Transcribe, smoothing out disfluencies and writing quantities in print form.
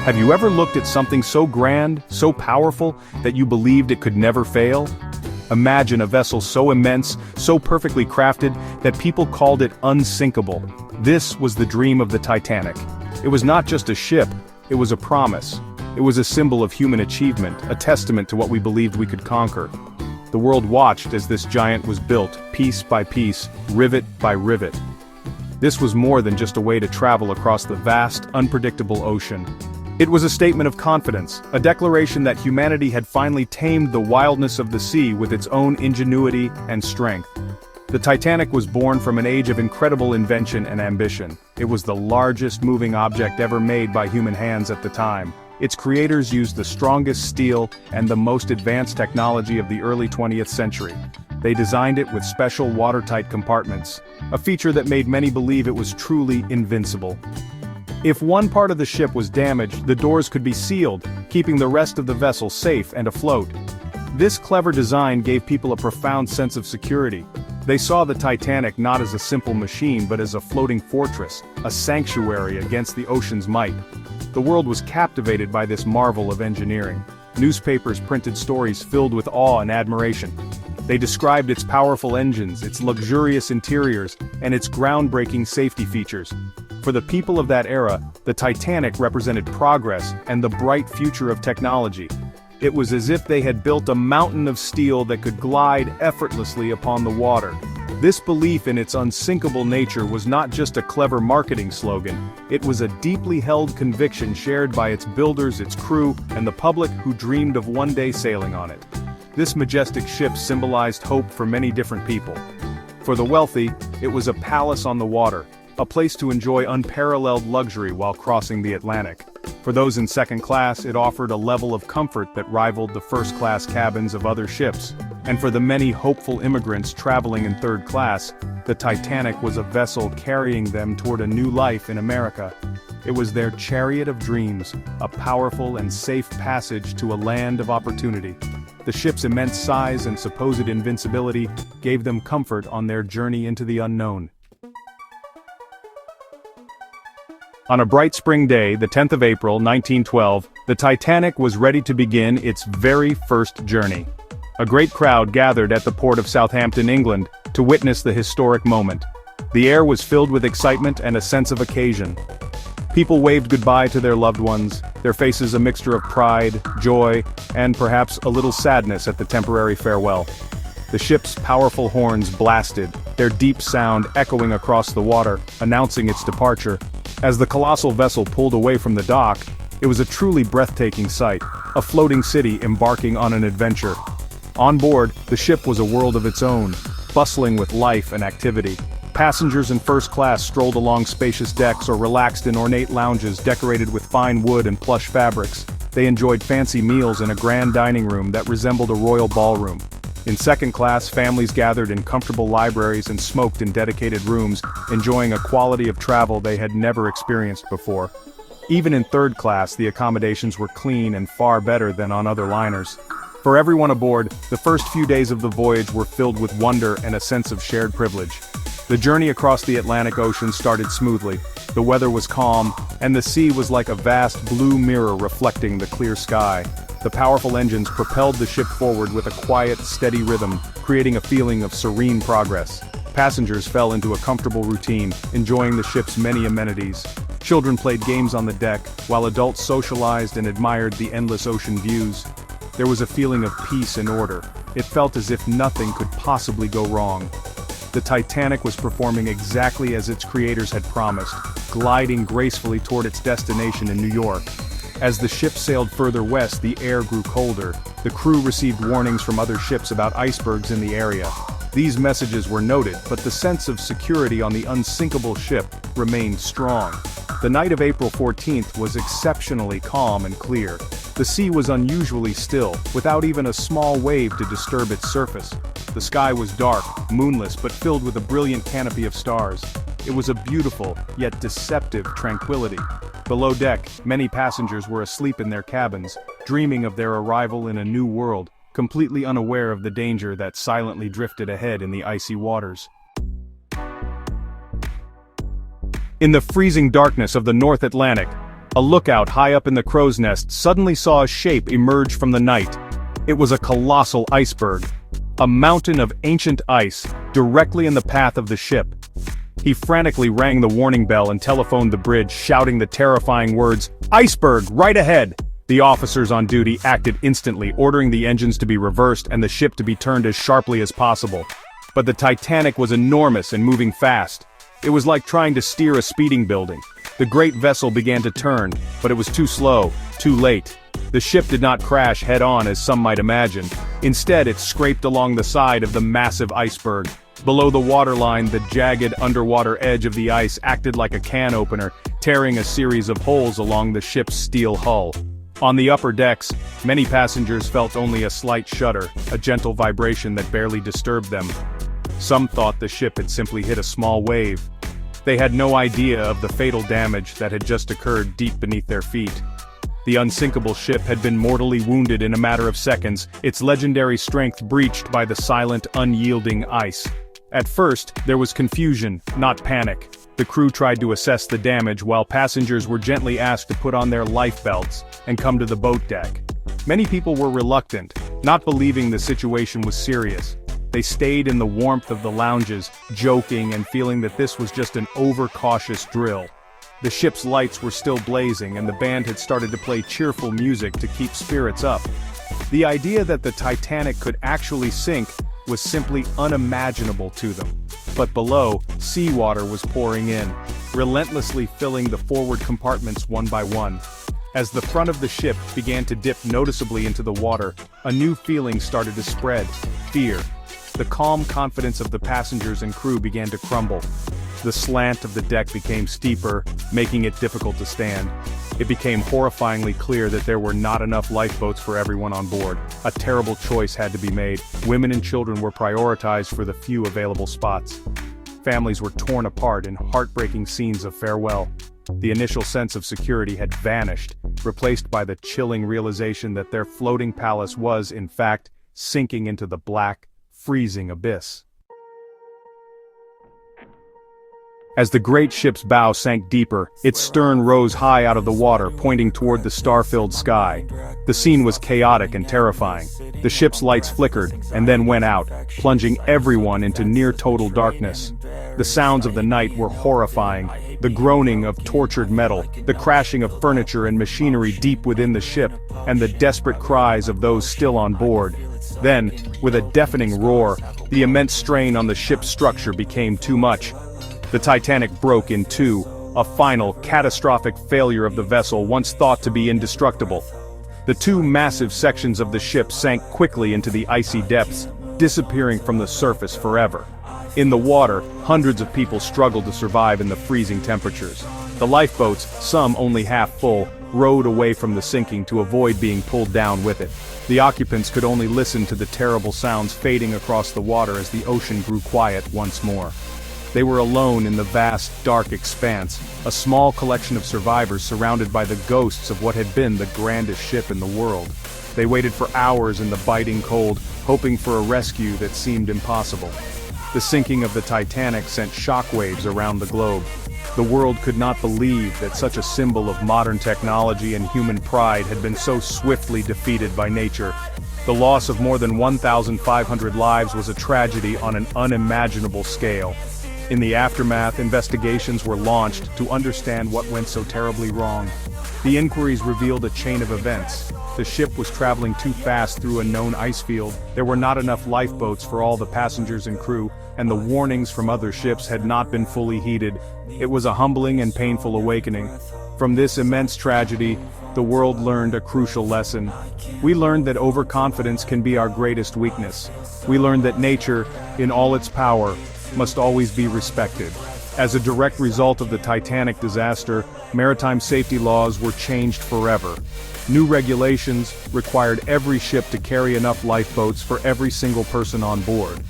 Have you ever looked at something so grand, so powerful, that you believed it could never fail? Imagine a vessel so immense, so perfectly crafted, that people called it unsinkable. This was the dream of the Titanic. It was not just a ship, it was a promise. It was a symbol of human achievement, a testament to what we believed we could conquer. The world watched as this giant was built, piece by piece, rivet by rivet. This was more than just a way to travel across the vast, unpredictable ocean. It was a statement of confidence, a declaration that humanity had finally tamed the wildness of the sea with its own ingenuity and strength. The Titanic was born from an age of incredible invention and ambition. It was the largest moving object ever made by human hands at the time. Its creators used the strongest steel and the most advanced technology of the early 20th century. They designed it with special watertight compartments, a feature that made many believe it was truly invincible. If one part of the ship was damaged, the doors could be sealed, keeping the rest of the vessel safe and afloat. This clever design gave people a profound sense of security. They saw the Titanic not as a simple machine but as a floating fortress, a sanctuary against the ocean's might. The world was captivated by this marvel of engineering. Newspapers printed stories filled with awe and admiration. They described its powerful engines, its luxurious interiors, and its groundbreaking safety features. For the people of that era, the Titanic represented progress and the bright future of technology. It was as if they had built a mountain of steel that could glide effortlessly upon the water. This belief in its unsinkable nature was not just a clever marketing slogan, it was a deeply held conviction shared by its builders, its crew, and the public who dreamed of one day sailing on it. This majestic ship symbolized hope for many different people. For the wealthy, it was a palace on the water, a place to enjoy unparalleled luxury while crossing the Atlantic. For those in second class, it offered a level of comfort that rivaled the first-class cabins of other ships. And for the many hopeful immigrants traveling in third class, the Titanic was a vessel carrying them toward a new life in America. It was their chariot of dreams, a powerful and safe passage to a land of opportunity. The ship's immense size and supposed invincibility gave them comfort on their journey into the unknown. On a bright spring day, the 10th of April, 1912, the Titanic was ready to begin its very first journey. A great crowd gathered at the port of Southampton, England, to witness the historic moment. The air was filled with excitement and a sense of occasion. People waved goodbye to their loved ones, their faces a mixture of pride, joy, and perhaps a little sadness at the temporary farewell. The ship's powerful horns blasted, their deep sound echoing across the water, announcing its departure. As the colossal vessel pulled away from the dock, it was a truly breathtaking sight, a floating city embarking on an adventure. On board, the ship was a world of its own, bustling with life and activity. Passengers in first class strolled along spacious decks or relaxed in ornate lounges decorated with fine wood and plush fabrics. They enjoyed fancy meals in a grand dining room that resembled a royal ballroom. In second class, families gathered in comfortable libraries and smoked in dedicated rooms, enjoying a quality of travel they had never experienced before. Even in third class, the accommodations were clean and far better than on other liners. For everyone aboard, the first few days of the voyage were filled with wonder and a sense of shared privilege. The journey across the Atlantic Ocean started smoothly. The weather was calm, and the sea was like a vast blue mirror reflecting the clear sky. The powerful engines propelled the ship forward with a quiet, steady rhythm, creating a feeling of serene progress. Passengers fell into a comfortable routine, enjoying the ship's many amenities. Children played games on the deck, while adults socialized and admired the endless ocean views. There was a feeling of peace and order. It felt as if nothing could possibly go wrong. The Titanic was performing exactly as its creators had promised, gliding gracefully toward its destination in New York. As the ship sailed further west, the air grew colder. The crew received warnings from other ships about icebergs in the area. These messages were noted, but the sense of security on the unsinkable ship remained strong. The night of April 14th was exceptionally calm and clear. The sea was unusually still, without even a small wave to disturb its surface. The sky was dark, moonless, but filled with a brilliant canopy of stars. It was a beautiful, yet deceptive tranquility. Below deck, many passengers were asleep in their cabins, dreaming of their arrival in a new world, completely unaware of the danger that silently drifted ahead in the icy waters. In the freezing darkness of the North Atlantic, A lookout high up in the crow's nest suddenly saw a shape emerge from the night. It was a colossal iceberg. A mountain of ancient ice, directly in the path of the ship. He frantically rang the warning bell and telephoned the bridge, shouting the terrifying words, "Iceberg, right ahead!" The officers on duty acted instantly, ordering the engines to be reversed and the ship to be turned as sharply as possible. But the Titanic was enormous and moving fast. It was like trying to steer a speeding building. The great vessel began to turn, but it was too slow, too late. The ship did not crash head-on as some might imagine. Instead, it scraped along the side of the massive iceberg. Below the waterline, the jagged underwater edge of the ice acted like a can opener, tearing a series of holes along the ship's steel hull. On the upper decks, many passengers felt only a slight shudder, a gentle vibration that barely disturbed them. Some thought the ship had simply hit a small wave. They had no idea of the fatal damage that had just occurred deep beneath their feet. The unsinkable ship had been mortally wounded in a matter of seconds, its legendary strength breached by the silent, unyielding ice. At first, there was confusion, not panic. The crew tried to assess the damage while passengers were gently asked to put on their life belts and come to the boat deck. Many people were reluctant, not believing the situation was serious. They stayed in the warmth of the lounges, joking and feeling that this was just an overcautious drill. The ship's lights were still blazing and the band had started to play cheerful music to keep spirits up. The idea that the Titanic could actually sink was simply unimaginable to them. But below, seawater was pouring in, relentlessly filling the forward compartments one by one. As the front of the ship began to dip noticeably into the water, a new feeling started to spread: fear. The calm confidence of the passengers and crew began to crumble. The slant of the deck became steeper, making it difficult to stand. It became horrifyingly clear that there were not enough lifeboats for everyone on board. A terrible choice had to be made. Women and children were prioritized for the few available spots. Families were torn apart in heartbreaking scenes of farewell. The initial sense of security had vanished, replaced by the chilling realization that their floating palace was, in fact, sinking into the black, freezing abyss. As the great ship's bow sank deeper, its stern rose high out of the water, pointing toward the star-filled sky. The scene was chaotic and terrifying. The ship's lights flickered, and then went out, plunging everyone into near-total darkness. The sounds of the night were horrifying: the groaning of tortured metal, the crashing of furniture and machinery deep within the ship, and the desperate cries of those still on board. Then, with a deafening roar, the immense strain on the ship's structure became too much. The Titanic broke in two, a final, catastrophic failure of the vessel once thought to be indestructible. The two massive sections of the ship sank quickly into the icy depths, disappearing from the surface forever. In the water, hundreds of people struggled to survive in the freezing temperatures. The lifeboats, some only half full, rowed away from the sinking to avoid being pulled down with it. The occupants could only listen to the terrible sounds fading across the water as the ocean grew quiet once more. They were alone in the vast, dark expanse, a small collection of survivors surrounded by the ghosts of what had been the grandest ship in the world. They waited for hours in the biting cold, hoping for a rescue that seemed impossible. The sinking of the Titanic sent shockwaves around the globe. The world could not believe that such a symbol of modern technology and human pride had been so swiftly defeated by nature. The loss of more than 1,500 lives was a tragedy on an unimaginable scale. In the aftermath, investigations were launched to understand what went so terribly wrong. The inquiries revealed a chain of events. The ship was traveling too fast through a known ice field, there were not enough lifeboats for all the passengers and crew, and the warnings from other ships had not been fully heeded. It was a humbling and painful awakening. From this immense tragedy, the world learned a crucial lesson. We learned that overconfidence can be our greatest weakness. We learned that nature, in all its power, must always be respected. As a direct result of the Titanic disaster, maritime safety laws were changed forever. New regulations required every ship to carry enough lifeboats for every single person on board.